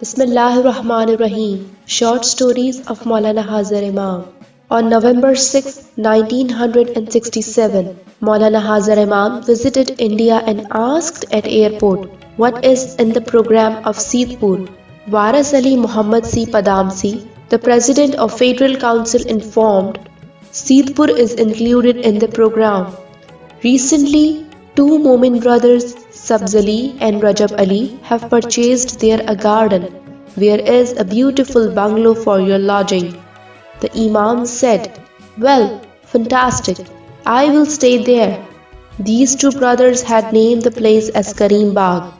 Bismillahirrahmanirrahim. Short Stories of Maulana Hazar Imam. On November 6, 1967, Maulana Hazar Imam visited India and asked at airport, "What is in the program of Seedpur?" Waris Ali Muhammad C. Padamsi, the president of Federal Council, informed, "Seedpur is included in the program." Recently, two Momin brothers, Sabz Ali and Rajab Ali, have purchased there a garden, where is a beautiful bungalow for your lodging. The Imam said, "Well, fantastic, I will stay there." These two brothers had named the place as Karim Bagh.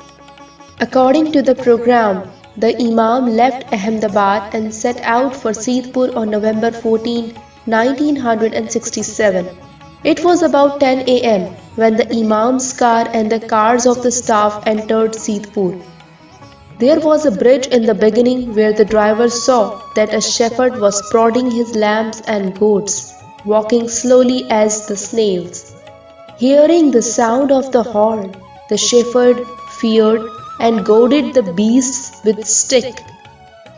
According to the program, the Imam left Ahmedabad and set out for Seedpur on November 14, 1967. It was about 10 a.m. when the Imam's car and the cars of the staff entered Seedpur. There was a bridge in the beginning where the driver saw that a shepherd was prodding his lambs and goats, walking slowly as the snails. Hearing the sound of the horn, the shepherd feared and goaded the beasts with stick.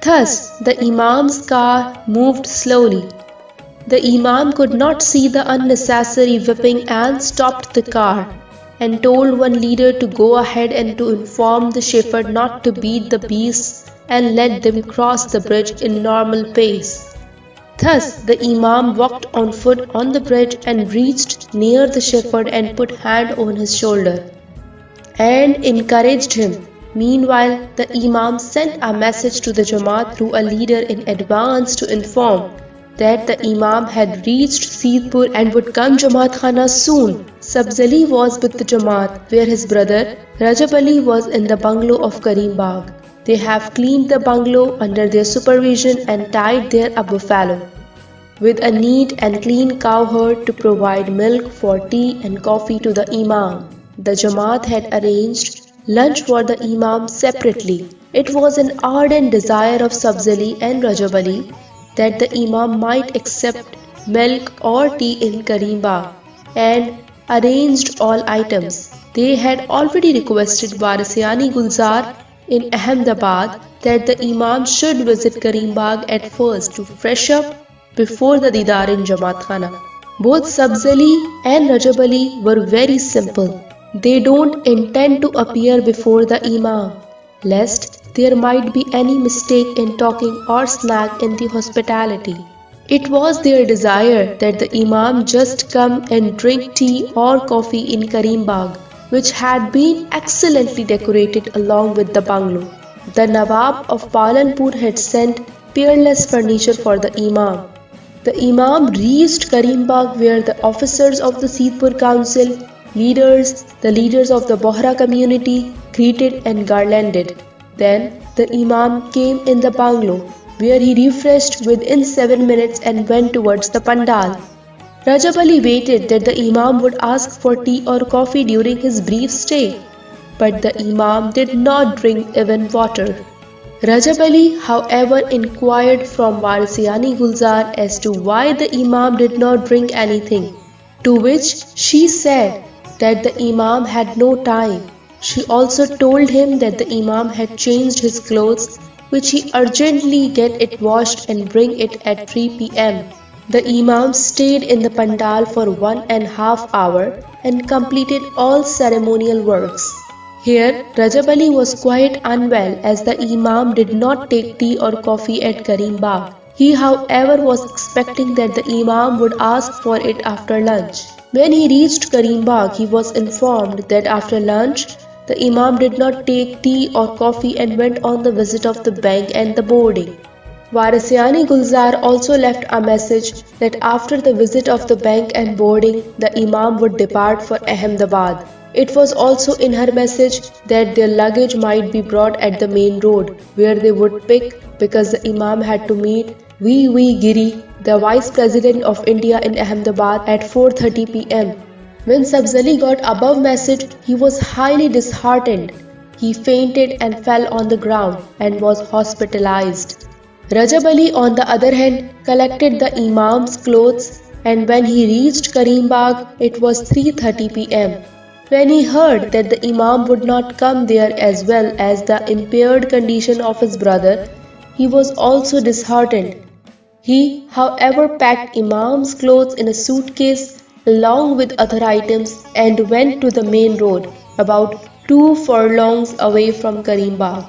Thus the Imam's car moved slowly. The Imam could not see the unnecessary whipping and stopped the car and told one leader to go ahead and to inform the shepherd not to beat the beasts and let them cross the bridge in normal pace. Thus the Imam walked on foot on the bridge and reached near the shepherd and put hand on his shoulder and encouraged him. Meanwhile, the Imam sent a message to the Jamaat through a leader in advance to inform that the Imam had reached Seedpur and would come Jamaat Khana soon. Sabz Ali was with the Jamaat, where his brother Rajab Ali was in the bungalow of Karim Bagh. They have cleaned the bungalow under their supervision and tied there a buffalo with a neat and clean cow herd to provide milk for tea and coffee to the Imam. The Jamaat had arranged lunch for the Imam separately. It was an ardent desire of Sabz Ali and Rajab Ali that the Imam might accept milk or tea in Karim Bagh and arranged all items. They had already requested Warisiani Gulzar in Ahmedabad that the Imam should visit Karim Bagh at first to fresh up before the Didar in Jamaat Khana. Both Sabz Ali and Rajab Ali were very simple. They don't intend to appear before the Imam, lest there might be any mistake in talking or snag in the hospitality. It was their desire that the Imam just come and drink tea or coffee in Karim Bagh, which had been excellently decorated along with the bungalow. The Nawab of Palanpur had sent peerless furniture for the Imam. The Imam reached Karim Bagh where the officers of the Seedpur Council, the leaders of the Bohra community greeted and garlanded. Then the Imam came in the bungalow, where he refreshed within 7 minutes and went towards the pandal. Rajab Ali waited that the Imam would ask for tea or coffee during his brief stay, but the Imam did not drink even water. Rajab Ali, however, inquired from Warisiani Gulzar as to why the Imam did not drink anything, to which she said that the Imam had no time. She also told him that the Imam had changed his clothes, which he urgently get it washed and bring it at 3 p.m. The Imam stayed in the pandal for 1.5 hours and completed all ceremonial works. Here, Rajab Ali was quite unwell as the Imam did not take tea or coffee at Karim Bagh. He, however, was expecting that the Imam would ask for it after lunch. When he reached Karim Bagh, he was informed that after lunch, the Imam did not take tea or coffee and went on the visit of the bank and the boarding. Warisiani Gulzar also left a message that after the visit of the bank and boarding, the Imam would depart for Ahmedabad. It was also in her message that their luggage might be brought at the main road, where they would pick, because the Imam had to meet V. Giri, the Vice President of India in Ahmedabad at 4:30 p.m. When Sabz Ali got above message, he was highly disheartened. He fainted and fell on the ground and was hospitalized. Rajab Ali, on the other hand, collected the Imam's clothes, and when he reached Karim Bagh, it was 3:30 p.m. When he heard that the Imam would not come there as well as the impaired condition of his brother, he was also disheartened. He, however, packed Imam's clothes in a suitcase along with other items and went to the main road, about 2 furlongs away from Karimbagh.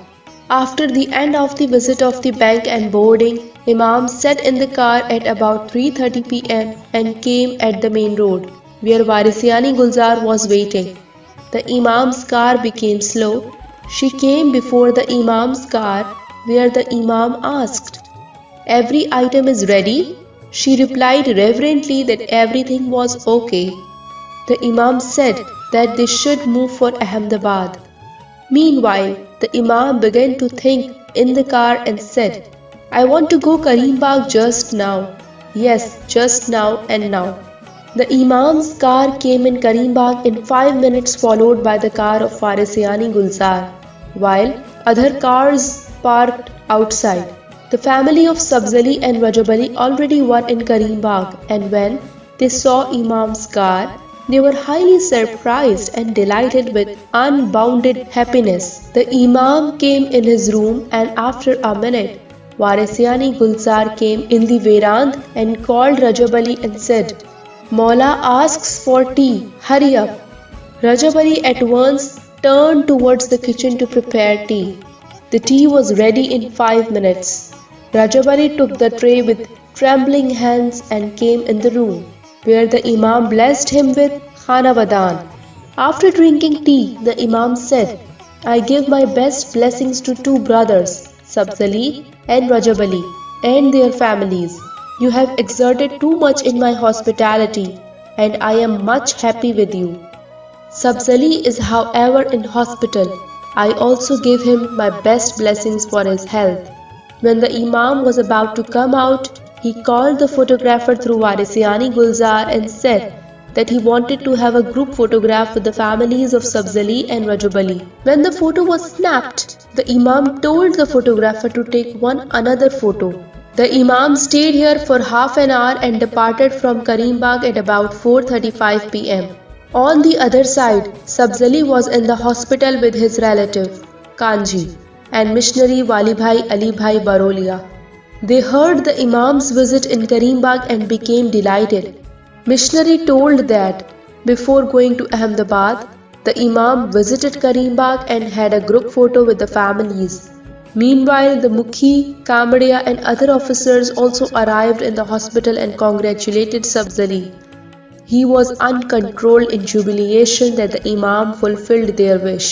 After the end of the visit of the bank and boarding, Imam sat in the car at about 3:30 p.m. and came at the main road, where Warisiani Gulzar was waiting. The Imam's car became slow. She came before the Imam's car, where the Imam asked, "Every item is ready?" She replied reverently that everything was okay. The Imam said that they should move for Ahmedabad. Meanwhile, the Imam began to think in the car and said, "I want to go Karimbagh just now. Yes, just now and now." The Imam's car came in Karimbagh in 5 minutes, followed by the car of Farisiani Gulzar, while other cars parked outside. The family of Sabzali and Rajab already were in Karimbagh, and when they saw Imam's car, they were highly surprised and delighted with unbounded happiness. The Imam came in his room, and after a minute, Warisiani Gulzar came in the veranda and called Rajab and said, "Maula asks for tea, hurry up." Rajab at once turned towards the kitchen to prepare tea. The tea was ready in 5 minutes. Rajab took the tray with trembling hands and came in the room, where the Imam blessed him with Khana Badan. After drinking tea, the Imam said, "I give my best blessings to two brothers, Sabzali and Rajab and their families. You have exerted too much in my hospitality, and I am much happy with you. Sabzali is, however, in hospital. I also give him my best blessings for his health." When the Imam was about to come out, he called the photographer through Warisiani Gulzar and said that he wanted to have a group photograph with the families of Sabzali and Rajab. When the photo was snapped, the Imam told the photographer to take one another photo. The Imam stayed here for half an hour and departed from Karimbagh at about 4:35 p.m. On the other side, Sabzali was in the hospital with his relative, Kanji, and missionary Wali Bhai Ali Bhai Barolia. They heard the Imam's visit in Karimbagh and became delighted. Missionary told that before going to Ahmedabad, the Imam visited Karimbagh and had a group photo with the families. Meanwhile, the Mukhi, Kamadia and other officers also arrived in the hospital and congratulated Sabzali. He was uncontrolled in jubilation that the Imam fulfilled their wish.